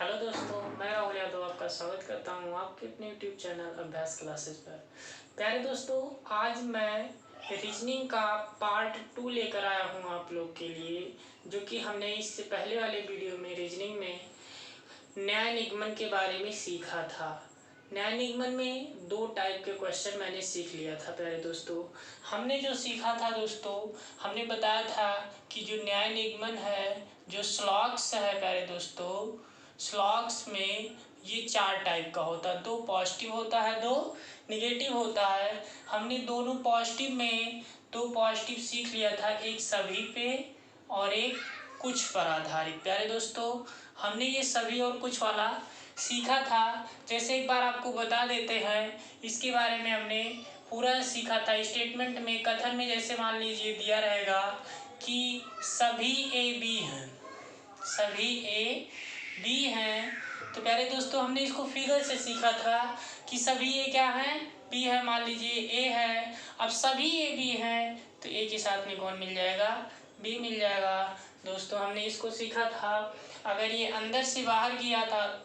Hello दोस्तों, मैं राहुल यादव आपका स्वागत करता हूं आपके अपने यूट्यूब चैनल अभ्यास क्लासेस पर। प्यारे दोस्तों, आज मैं रीजनिंग का पार्ट 2 लेकर आया हूं आप लोग के लिए, जो कि हमने इससे पहले वाले वीडियो में रीजनिंग में न्याय निगमन के बारे में सीखा था। न्याय निगमन में 2 टाइप के क्वेश्चन मैंने सीख लिया था। प्यारे दोस्तों, हमने जो सीखा था दोस्तों, हमने बताया था कि जो न्याय निगमन है, जो श्लॉक्स है प्यारे दोस्तों, श्लॉक्स में ये 4 टाइप का होता है। 2 पॉजिटिव होता है, 2 निगेटिव होता है। हमने दोनों पॉजिटिव में 2 पॉजिटिव सीख लिया था, एक सभी पे और एक कुछ पर आधारित। प्यारे दोस्तों, हमने ये सभी और कुछ वाला सीखा था। जैसे एक बार आपको बता देते हैं, इसके बारे में हमने पूरा सीखा था। स्टेटमेंट में, कथन में जैसे मान लीजिए दिया रहेगा कि सभी ए बी हैं, सभी ए बी हैं, तो प्यारे दोस्तों हमने इसको फिगर से सीखा था कि सभी ए क्या है, बी है। मान लीजिए ए है, अब सभी ए बी हैं तो ए के साथ में कौन मिल जाएगा, बी मिल जाएगा। दोस्तों हमने इसको सीखा था। अगर ये अंदर से बाहर की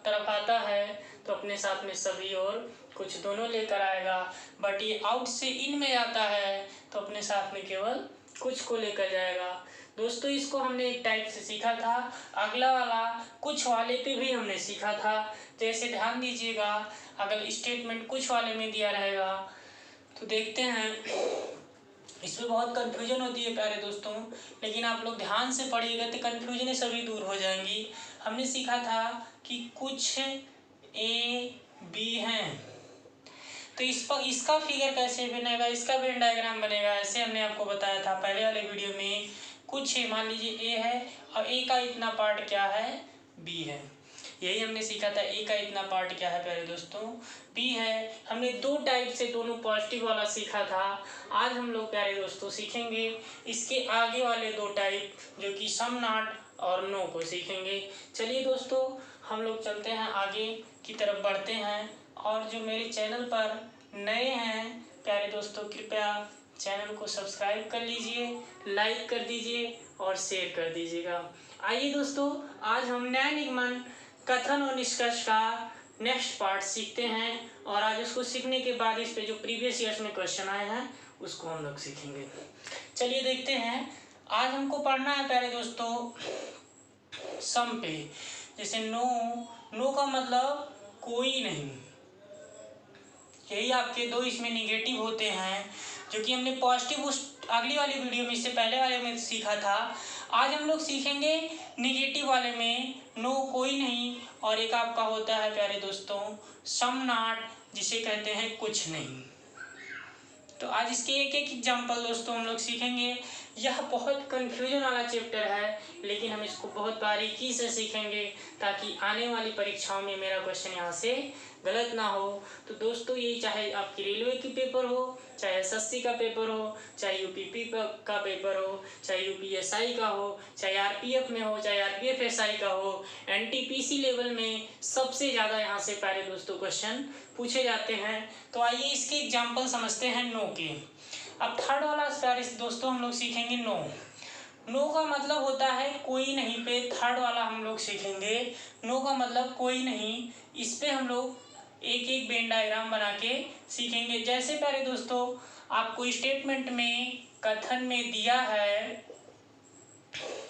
तरफ आता है तो अपने साथ में सभी और कुछ दोनों लेकर आएगा, बट ये आउट से इन में आता है तो अपने साथ में केवल कुछ को लेकर जाएगा। दोस्तों इसको हमने एक टाइप से सीखा था। अगला वाला कुछ वाले पे भी हमने सीखा था। जैसे ध्यान दीजिएगा, अगर स्टेटमेंट कुछ वाले में दिया रहेगा तो देखते हैं, इसमें बहुत कन्फ्यूजन होती है प्यारे दोस्तों, लेकिन आप लोग ध्यान से पढ़िएगा तो कन्फ्यूजन सभी दूर हो जाएंगी। हमने सीखा था कि कुछ ए बी हैं, तो इसका फिगर कैसे बनेगा, इसका वेन डायग्राम बनेगा, ऐसे हमने आपको बताया था पहले वाले वीडियो में। कुछ ए, मान लीजिए ए है और ए का इतना पार्ट क्या है, बी है। यही हमने सीखा था, ए का इतना पार्ट क्या है प्यारे दोस्तों, बी है। हमने 2 टाइप से दोनों पॉजिटिव वाला सीखा था। आज हम लोग प्यारे दोस्तों सीखेंगे इसके आगे वाले 2 टाइप, जो कि सम नॉट और नो को सीखेंगे। चलिए दोस्तों, हम लोग चलते हैं, आगे की तरफ बढ़ते हैं। और जो मेरे चैनल पर नए हैं प्यारे दोस्तों, कृपया चैनल को सब्सक्राइब कर लीजिए, लाइक कर दीजिए और शेयर कर दीजिएगा। आइए दोस्तों, आज हम न्याय निगमन, कथन और निष्कर्ष का नेक्स्ट पार्ट सीखते हैं, और आज उसको सीखने के बाद इस पे जो प्रीवियस ईयर्स में क्वेश्चन आए हैं उसको हम लोग सीखेंगे। चलिए देखते हैं। आज हमको पढ़ना है प्यारे दोस्तों सम पे। जैसे नो का मतलब कोई नहीं, यही आपके 2 इसमें निगेटिव होते हैं, जो कि हमने पॉजिटिव उस अगली वाली वीडियो में, इससे पहले वाले में सीखा था। आज हम लोग सीखेंगे निगेटिव वाले में, नो कोई नहीं, और एक आपका होता है प्यारे दोस्तों सम नॉट, जिसे कहते हैं कुछ नहीं। तो आज इसके एक एक एग्जाम्पल दोस्तों हम लोग सीखेंगे। यह बहुत कन्फ्यूजन वाला चैप्टर है, लेकिन हम इसको बहुत बारीकी से सीखेंगे ताकि आने वाली परीक्षाओं में मेरा क्वेश्चन यहाँ से गलत ना हो। तो दोस्तों ये चाहे आपकी रेलवे की पेपर हो, चाहे एसएससी का पेपर हो, चाहे यूपीपी का पेपर हो, चाहे यूपीएसआई का हो, चाहे आरपीएफ में हो, चाहे आरपीएफ एसआई का हो, एनटीपीसी लेवल में सबसे ज़्यादा यहाँ से प्यारे दोस्तों क्वेश्चन पूछे जाते हैं। तो आइए इसके एग्जाम्पल समझते हैं नो के। अब थर्ड वाला प्यारे दोस्तों हम लोग सीखेंगे नो। नो का मतलब होता है कोई नहीं पे थर्ड वाला हम लोग सीखेंगे। नो का मतलब कोई नहीं, इस पे हम लोग एक एक वेन डायग्राम बना के सीखेंगे। जैसे प्यारे दोस्तों आपको स्टेटमेंट में, कथन में दिया है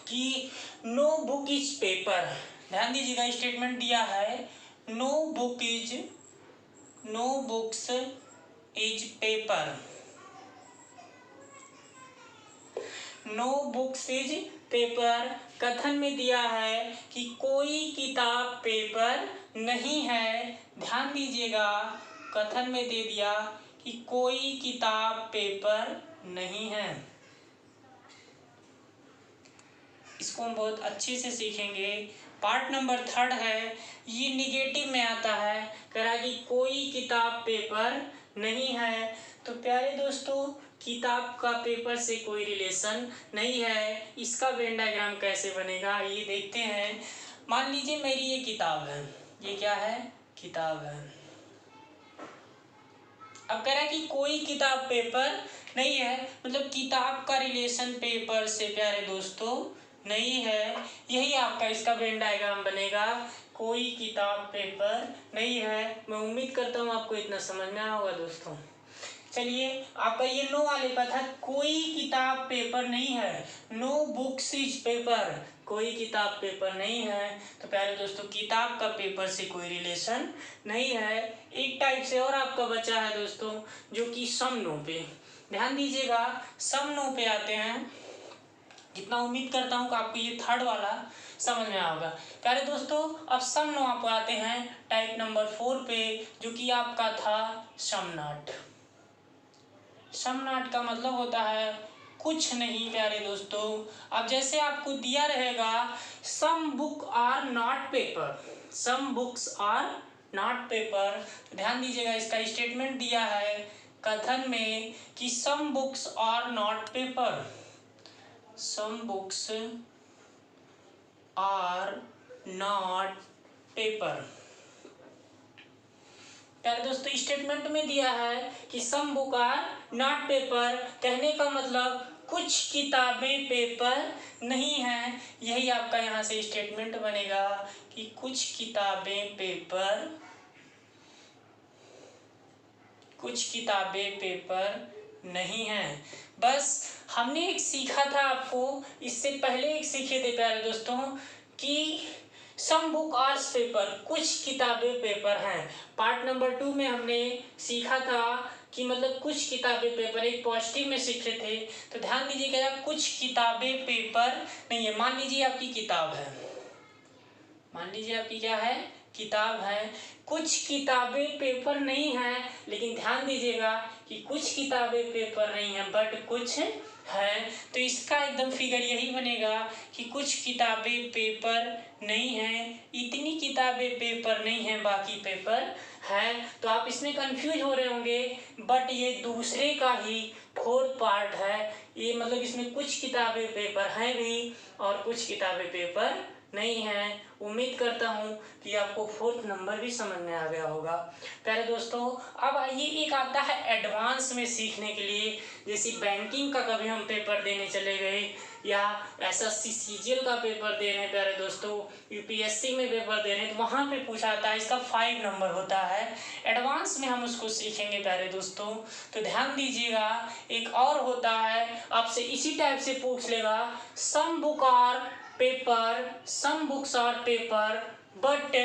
कि नो बुक इज पेपर। ध्यान दीजिएगा, स्टेटमेंट दिया है no books is paper, no books is paper. कथन में दिया है कि कोई किताब पेपर नहीं है। ध्यान दीजिएगा, कथन में दे दिया कि कोई किताब पेपर नहीं है। इसको हम बहुत अच्छे से सीखेंगे। पार्ट नंबर 3 है, ये निगेटिव में आता है, कह रहा है कि कोई किताब पेपर नहीं है। तो प्यारे दोस्तों किताब का पेपर से कोई रिलेशन नहीं है। इसका वेन डायग्राम कैसे बनेगा ये देखते हैं। मान लीजिए मेरी ये किताब है, ये क्या है, किताब है। अब कह रहा है कि कोई किताब पेपर नहीं है, मतलब किताब का रिलेशन पेपर से प्यारे दोस्तों नहीं है, यही आपका इसका वेन डायग्राम बनेगा। कोई किताब पेपर नहीं है। मैं उम्मीद करता हूँ आपको इतना समझ में आया होगा दोस्तों। चलिए, आपका ये नो वाले का था, कोई किताब पेपर नहीं है, नो बुक्स इज पेपर, कोई किताब पेपर नहीं है। तो प्यारे दोस्तों, किताब का पेपर से कोई रिलेशन नहीं है। एक टाइप से और आपका बचा है दोस्तों, जो कि सम नो पे। ध्यान दीजिएगा, सम नो पे आते हैं। जितना उम्मीद करता हूँ कि आपको ये थर्ड वाला समझ में आएगा। प्यारे दोस्तों, अब सम नो आप आते हैं टाइप नंबर 4 पे, जो कि आपका था सम नॉट। सम नॉट का मतलब होता है कुछ नहीं। प्यारे दोस्तों, अब जैसे आपको दिया रहेगा some book are not paper, some books are not paper, तो ध्यान दीजिएगा, इसका स्टेटमेंट दिया है कथन में कि some books are not paper, some books are not paper। प्यारे दोस्तों, स्टेटमेंट में दिया है कि some book are not paper, कहने का मतलब कुछ किताबें पेपर नहीं हैं। यही आपका यहाँ से स्टेटमेंट बनेगा कि कुछ किताबें पेपर नहीं हैं। बस हमने एक सीखा था, आपको इससे पहले एक सीखे थे प्यारे दोस्तों, कि सम बुक आर्स पेपर, कुछ किताबें पेपर हैं। पार्ट नंबर 2 में हमने सीखा था कि मतलब कुछ किताबें पेपर, एक पॉजिटिव में सीखे थे। तो ध्यान दीजिएगा, कुछ किताबें पेपर नहीं है। मान लीजिए आपकी किताब है, मान लीजिए आपकी क्या है, किताब है, कुछ किताबें पेपर नहीं हैं, लेकिन ध्यान दीजिएगा कि कुछ किताबें पेपर नहीं हैं बट कुछ है। तो इसका एकदम फिगर यही बनेगा कि कुछ किताबें पेपर नहीं हैं, इतनी किताबें पेपर नहीं हैं, बाकी पेपर है। तो आप इसमें कंफ्यूज हो रहे होंगे, बट ये दूसरे का ही फोर्थ पार्ट है। ये मतलब इसमें कुछ किताबें पेपर हैं भी और कुछ किताबें पेपर नहीं है। उम्मीद करता हूँ कि आपको फोर्थ नंबर भी समझ में आ गया होगा। प्यारे दोस्तों, अब आइए एक आता है एडवांस में सीखने के लिए, जैसे बैंकिंग का कभी हम पेपर देने चले गए, या एसएससी सीजीएल का पेपर दे रहे हैं प्यारे दोस्तों, यूपीएससी में पेपर दे रहे हैं, तो वहाँ पे पूछा जाता है, इसका 5 नंबर होता है। एडवांस में हम उसको सीखेंगे प्यारे दोस्तों। तो ध्यान दीजिएगा, एक और होता है, आपसे इसी टाइप से पूछ लेगा, some book are paper, some books are paper but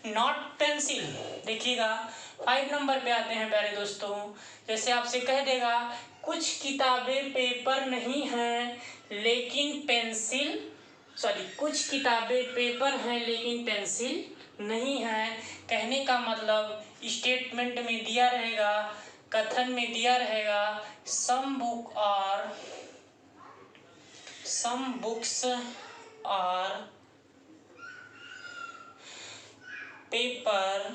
not pencil. देखिएगा, 5 नंबर पे आते हैं प्यारे दोस्तों। जैसे आपसे कह देगा कुछ किताबें पेपर नहीं हैं लेकिन पेंसिल, कुछ किताबें पेपर हैं लेकिन पेंसिल नहीं है। कहने का मतलब स्टेटमेंट में दिया रहेगा, कथन में दिया रहेगा, some books are paper,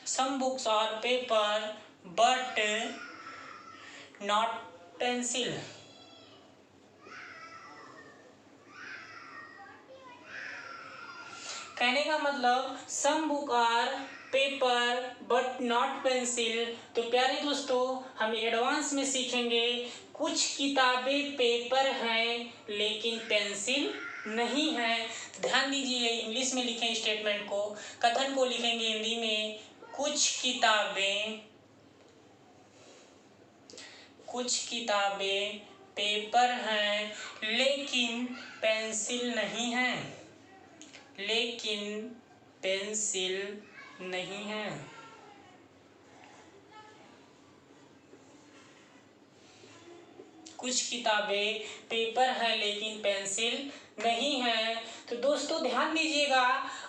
some books are paper but not pencil। कहने का मतलब some book are paper but not pencil. तो प्यारे दोस्तों, हम एडवांस में सीखेंगे कुछ किताबें पेपर हैं लेकिन पेंसिल नहीं है। ध्यान दीजिए, इंग्लिश में लिखें स्टेटमेंट को, कथन को लिखेंगे हिंदी में, कुछ किताबें पेपर हैं लेकिन पेंसिल नहीं है, लेकिन पेंसिल नहीं है। कुछ किताबें पेपर हैं लेकिन पेंसिल नहीं है। तो दोस्तों ध्यान दीजिएगा,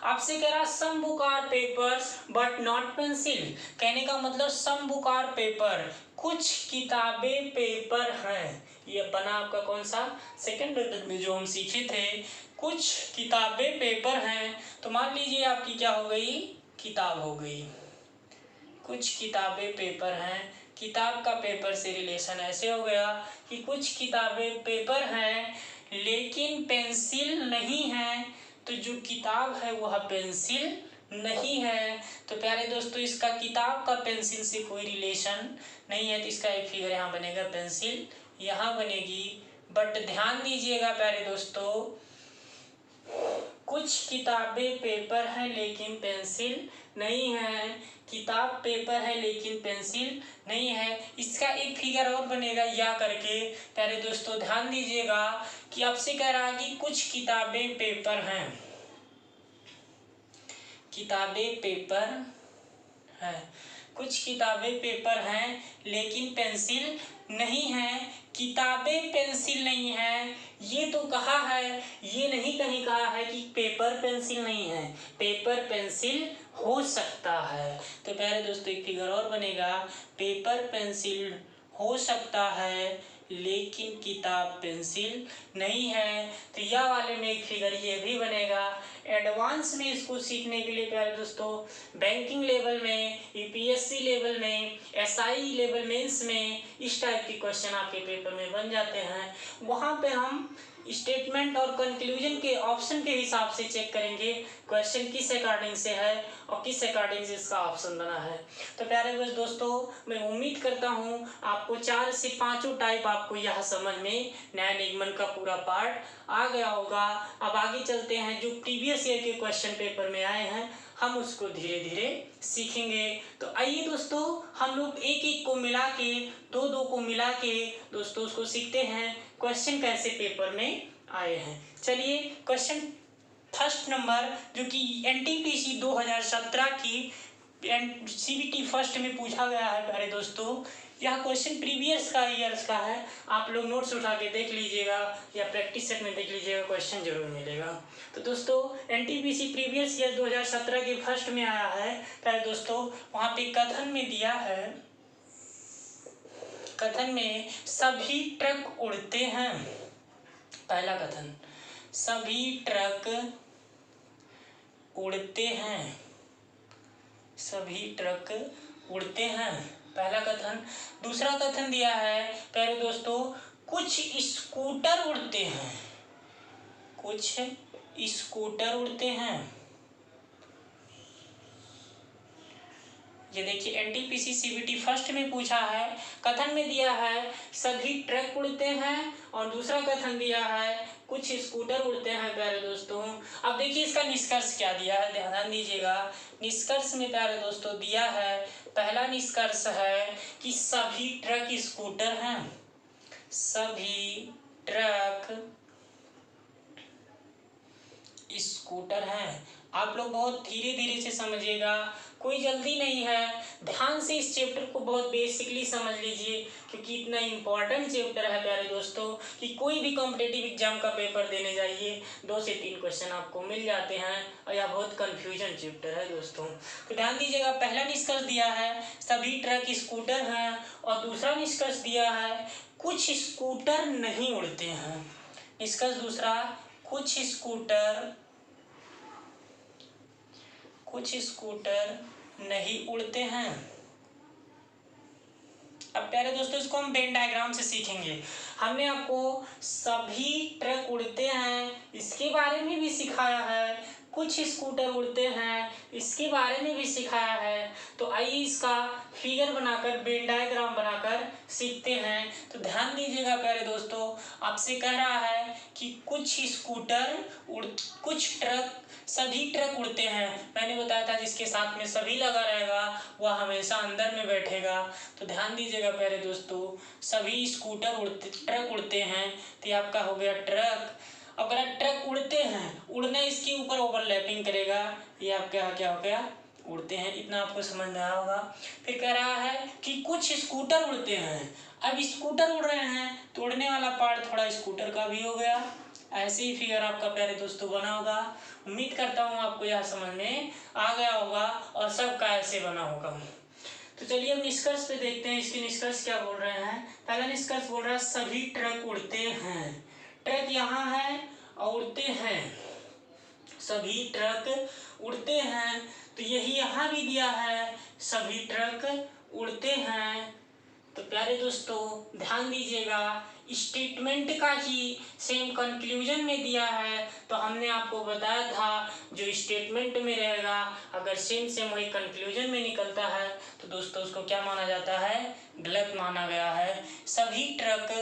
आपसे कह रहा some book are papers but not pencil. कहने का मतलब सम बुक आर पेपर, कुछ किताबें पेपर हैं। ये बना आपका कौन सा, सेकंड मेथड में जो हम सीखे थे, कुछ किताबें पेपर हैं। तो मान लीजिए आपकी क्या हो गई, किताब हो गई, कुछ किताबें पेपर हैं। किताब का पेपर से रिलेशन ऐसे हो गया कि कुछ किताबें पेपर हैं लेकिन पेंसिल नहीं है। तो जो किताब है वह पेंसिल नहीं है। तो प्यारे दोस्तों, इसका किताब का पेंसिल से कोई रिलेशन नहीं है। तो इसका एक फिगर यहाँ बनेगा, पेंसिल यहाँ बनेगी, बट ध्यान दीजिएगा प्यारे दोस्तों, कुछ किताबें पेपर हैं लेकिन पेंसिल नहीं है। किताब पेपर है लेकिन पेंसिल नहीं है। इसका एक फिगर और बनेगा या करके। प्यारे दोस्तों ध्यान दीजिएगा कि आपसे कह रहा है कि कुछ किताबें पेपर हैं, किताबें पेपर है, कुछ किताबें पेपर हैं लेकिन पेंसिल नहीं है। किताबें पेंसिल नहीं है, ये तो कहा है, ये नहीं कहीं कहा है कि पेपर पेंसिल नहीं है। पेपर पेंसिल हो सकता है। तो प्यारे दोस्तों एक फिगर और बनेगा, पेपर पेंसिल हो सकता है लेकिन किताब पेंसिल नहीं है। तो यह वाले में एक फिगर ये भी बनेगा। एडवांस में इसको सीखने के लिए प्यारे दोस्तों बैंकिंग लेवल में, यूपीएससी लेवल में, एसआई लेवल मेंस में इस टाइप के क्वेश्चन आपके पेपर में बन जाते हैं। वहाँ पे हम स्टेटमेंट और कंक्लूजन के ऑप्शन के हिसाब से चेक करेंगे क्वेश्चन किस अकॉर्डिंग से है और किस अकॉर्डिंग से इसका ऑप्शन बना है। तो प्यारे दोस्तों मैं उम्मीद करता हूँ आपको 4 से 5 टाइप आपको यह समझ में नया निगमन का पूरा पार्ट आ गया होगा। अब आगे चलते हैं, जो प्रीवियस ईयर के क्वेश्चन पेपर में आए हैं हम उसको धीरे धीरे सीखेंगे। तो आइए दोस्तों हम लोग एक एक को मिला के, दो दो को मिला के दोस्तों उसको सीखते हैं क्वेश्चन कैसे पेपर में आए हैं। चलिए क्वेश्चन फर्स्ट नंबर जो कि एनटीपीसी 2017 की सीबीटी फर्स्ट में पूछा गया है प्यारे दोस्तों। यह क्वेश्चन प्रीवियस का ईयर्स का है, आप लोग नोट्स उठा के देख लीजिएगा या प्रैक्टिस सेट में देख लीजिएगा, क्वेश्चन जरूर मिलेगा। तो दोस्तों एनटीपीसी प्रीवियस ईयर 2017 के फर्स्ट में आया है प्यारे दोस्तों। वहाँ पे कथन में दिया है, कथन में सभी ट्रक उड़ते हैं। पहला कथन, सभी ट्रक उड़ते हैं, सभी ट्रक उड़ते हैं, पहला कथन। दूसरा कथन दिया है प्यारे दोस्तों, कुछ स्कूटर उड़ते हैं, कुछ स्कूटर उड़ते हैं। ये देखिए एनटीपीसी सीबीटी फर्स्ट में पूछा है, कथन में दिया है सभी ट्रक उड़ते हैं और दूसरा कथन दिया है कुछ स्कूटर उड़ते हैं प्यारे दोस्तों। अब देखिए इसका निष्कर्ष क्या दिया है, ध्यान दीजिएगा। निष्कर्ष में प्यारे दोस्तों दिया है, पहला निष्कर्ष है कि सभी ट्रक स्कूटर हैं, सभी ट्रक स्कूटर हैं। आप लोग बहुत धीरे धीरे से समझिएगा, कोई जल्दी नहीं है, ध्यान से इस चैप्टर को बहुत बेसिकली समझ लीजिए क्योंकि इतना इम्पोर्टेंट चैप्टर है प्यारे दोस्तों कि कोई भी कॉम्पिटिटिव एग्जाम का पेपर देने जाइए 2 से 3 क्वेश्चन आपको मिल जाते हैं और यह बहुत कन्फ्यूजन चैप्टर है दोस्तों। तो ध्यान दीजिएगा, पहला निष्कर्ष दिया है सभी ट्रक स्कूटर हैं और दूसरा निष्कर्ष दिया है कुछ स्कूटर नहीं उड़ते हैं। निष्कर्ष दूसरा, कुछ स्कूटर नहीं उड़ते हैं। अब प्यारे दोस्तों इसको हम वेन डायग्राम से सीखेंगे। हमने आपको सभी ट्रक उड़ते हैं इसके बारे में भी सिखाया है, कुछ स्कूटर उड़ते हैं इसके बारे में भी सिखाया है। तो आइए इसका फिगर बनाकर, वेन डायग्राम बनाकर सीखते हैं। तो ध्यान दीजिएगा प्यारे दोस्तों, आपसे कह रहा है कि कुछ स्कूटर कुछ ट्रक, सभी ट्रक उड़ते हैं। मैंने बताया था जिसके साथ में सभी लगा रहेगा वह हमेशा अंदर में बैठेगा। तो ध्यान दीजिएगा प्यारे दोस्तों, सभी ट्रक उड़ते हैं तो ये आपका हो गया ट्रक। अगर ट्रक उड़ते हैं, उड़ना इसके ऊपर ओवरलैपिंग करेगा, ये आपका क्या हो गया, उड़ते हैं। इतना आपको समझ में आया होगा। फिर कह रहा है कि कुछ स्कूटर उड़ते हैं। अब स्कूटर उड़ रहे हैं तो उड़ने वाला पार्ट थोड़ा स्कूटर का भी हो गया। ऐसे ही फिगर आपका प्यारे दोस्तों बना होगा। उम्मीद करता हूँ आपको यह समझ में आ गया होगा और सबका ऐसे बना होगा। तो चलिए अब निष्कर्ष पे देखते हैं, इसके निष्कर्ष क्या बोल रहे हैं। पहला निष्कर्ष बोल रहा है सभी ट्रक उड़ते हैं। ट्रक यहाँ है और उड़ते हैं, सभी ट्रक उड़ते हैं। तो यही यहाँ भी दिया है, सभी ट्रक उड़ते हैं। तो प्यारे दोस्तों ध्यान दीजिएगा, स्टेटमेंट का ही सेम कंक्लूजन में दिया है। तो हमने आपको बताया था जो स्टेटमेंट में रहेगा अगर सेम वही कंक्लूजन में निकलता है तो दोस्तों उसको क्या माना जाता है, गलत माना गया है। सभी ट्रक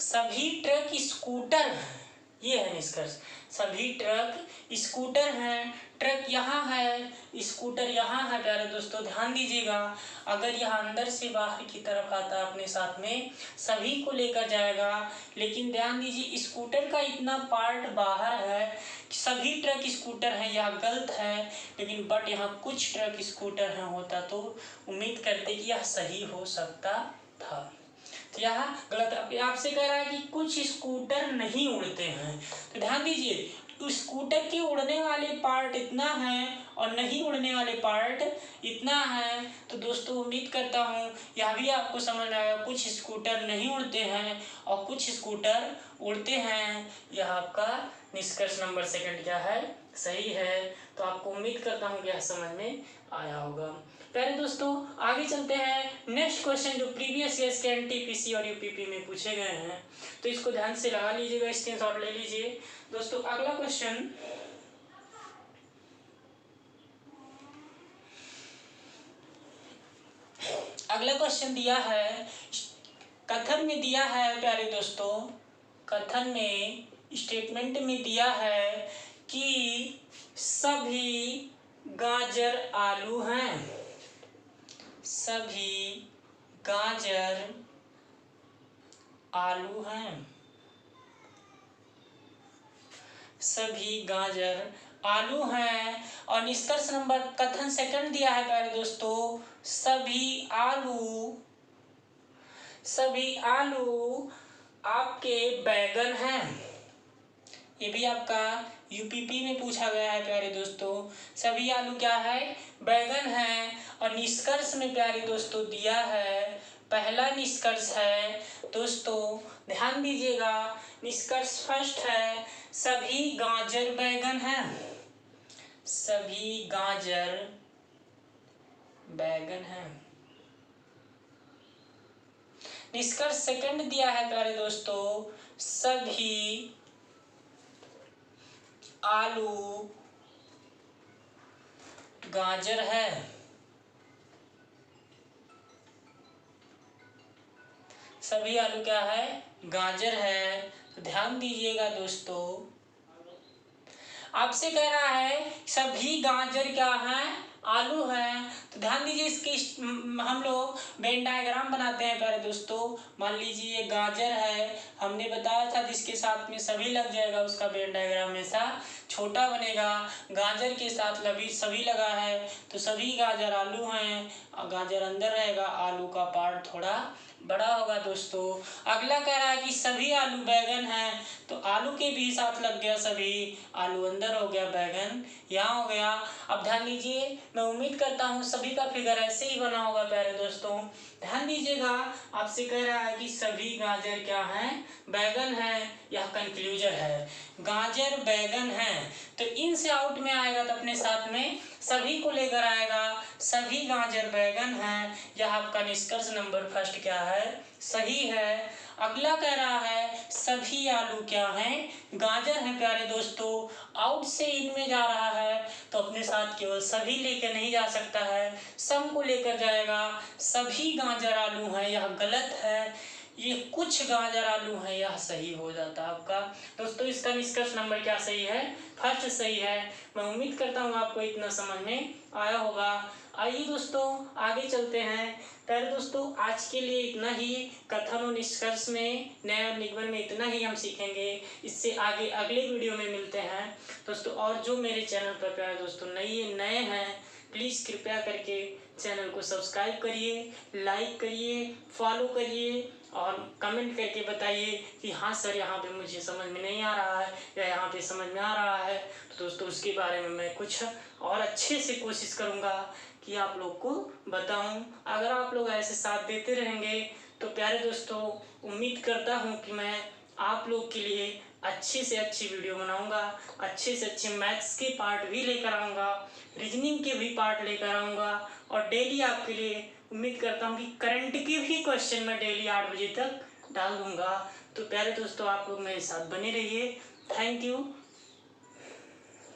सभी ट्रक स्कूटर, ये है निष्कर्ष, सभी ट्रक स्कूटर हैं। ट्रक यहाँ है, स्कूटर यहाँ है। प्यारे दोस्तों ध्यान दीजिएगा, अगर यह अंदर से बाहर की तरफ आता है अपने साथ में सभी को लेकर जाएगा, लेकिन ध्यान दीजिए स्कूटर का इतना पार्ट बाहर है, सभी ट्रक स्कूटर हैं, यह गलत है। लेकिन बट यहाँ कुछ ट्रक स्कूटर हैं होता तो उम्मीद करते कि यह सही हो सकता था। तो यहाँ गलत आपसे कह रहा है कि कुछ स्कूटर नहीं उड़ते हैं। तो ध्यान दीजिए स्कूटर के उड़ने वाले पार्ट इतना है और नहीं उड़ने वाले पार्ट इतना है। तो दोस्तों उम्मीद करता हूँ यह भी आपको समझ आएगा, कुछ स्कूटर नहीं उड़ते हैं और कुछ स्कूटर उड़ते हैं। यह आपका निष्कर्ष नंबर सेकंड क्या है, सही है। तो आपको उम्मीद करता हूँ कि यह समझ में आया होगा। प्यारे दोस्तों आगे चलते हैं। नेक्स्ट क्वेश्चन जो प्रीवियस ईयर्स के एनटीपीसी और यूपीपी में पूछे गए हैं, तो इसको ध्यान से लगा लीजिएगा, स्क्रीनशॉट ले लीजिए। दोस्तों अगला क्वेश्चन दिया है, कथन में दिया है। प्यारे दोस्तों कथन में स्टेटमेंट में दिया है कि सभी गाजर आलू हैं, सभी गाजर आलू हैं, सभी गाजर आलू हैं। और निष्कर्ष नंबर कथन सेकंड दिया है प्यारे दोस्तों, सभी आलू आपके बैगन हैं। ये भी आपका यूपीपी में पूछा गया है प्यारे दोस्तों, सभी आलू क्या है, बैगन है। और निष्कर्ष में प्यारे दोस्तों दिया है, पहला निष्कर्ष है दोस्तों ध्यान दीजिएगा, निष्कर्ष फर्स्ट है सभी गाजर बैगन हैं, सभी गाजर बैगन हैं। निष्कर्ष सेकंड दिया है प्यारे दोस्तों, सभी आलू गाजर है, सभी आलू क्या है, गाजर है। तो ध्यान दीजिएगा दोस्तों, आपसे कह रहा है सभी गाजर क्या हैं, आलू हैं। तो ध्यान दीजिए इसकी हम लोग वेन डायग्राम बनाते हैं प्यारे दोस्तों। मान लीजिए ये गाजर है, हमने बताया था जिसके साथ में सभी लग जाएगा उसका वेन डायग्राम हमेशा छोटा बनेगा। गाजर के साथ सभी लगा है तो सभी गाजर आलू हैं, और गाजर अंदर रहेगा, आलू का पार्ट थोड़ा बड़ा होगा दोस्तों। अगला कह रहा है कि सभी आलू बैगन हैं, तो आलू के भी साथ लग गया सभी, आलू अंदर हो गया, बैगन यहाँ हो गया। अब ध्यान दीजिए, मैं उम्मीद करता हूँ सभी का फिगर ऐसे ही बना होगा प्यारे दोस्तों। ध्यान दीजिएगा, आपसे कह रहा है कि सभी गाजर क्या हैं, बैगन हैं। यह कंक्लूजन है, गाजर बैगन हैं। तो इन से आउट में आएगा तो अपने साथ में सभी को लेकर आएगा, सभी गाजर बैगन हैं। यह आपका निष्कर्ष नंबर फर्स्ट क्या है, सही है। अगला कह रहा है सभी आलू क्या हैं, गाजर हैं प्यारे दोस्तों। आउट से इन में जा रहा है तो अपने साथ केवल सभी लेकर नहीं जा सकता है, सम को लेकर जाएगा। सभी गाजर आलू हैं, यह गलत है। ये कुछ गाजर आलू हैं, यह सही हो जाता है आपका। दोस्तों इसका निष्कर्ष नंबर क्या सही है, फर्स्ट सही है। मैं उम्मीद करता हूँ आपको इतना समझ में आया होगा। आइए दोस्तों आगे चलते हैं। प्यारे दोस्तों आज के लिए इतना ही, कथन और निष्कर्ष में न्याय और निगमन में इतना ही हम सीखेंगे। इससे आगे अगले वीडियो में मिलते हैं दोस्तों। और जो मेरे चैनल पर प्यारे दोस्तों नए हैं, प्लीज़ कृपया करके चैनल को सब्सक्राइब करिए, लाइक करिए, फॉलो करिए और कमेंट करके बताइए कि हाँ सर यहाँ पे मुझे समझ में नहीं आ रहा है या यहाँ पे समझ में आ रहा है। तो दोस्तों उसके बारे में मैं कुछ और अच्छे से कोशिश करूँगा कि आप लोग को बताऊँ। अगर आप लोग ऐसे साथ देते रहेंगे तो प्यारे दोस्तों उम्मीद करता हूँ कि मैं आप लोग के लिए अच्छी से अच्छी वीडियो बनाऊंगा, अच्छे से अच्छे मैथ्स के पार्ट भी लेकर आऊँगा, रीजनिंग के भी पार्ट लेकर आऊँगा और डेली आपके लिए उम्मीद करता हूँ कि करंट के भी क्वेश्चन मैं डेली 8 बजे तक डाल दूँगा। तो प्यारे दोस्तों आप लोग मेरे साथ बने रहिए। Thank you.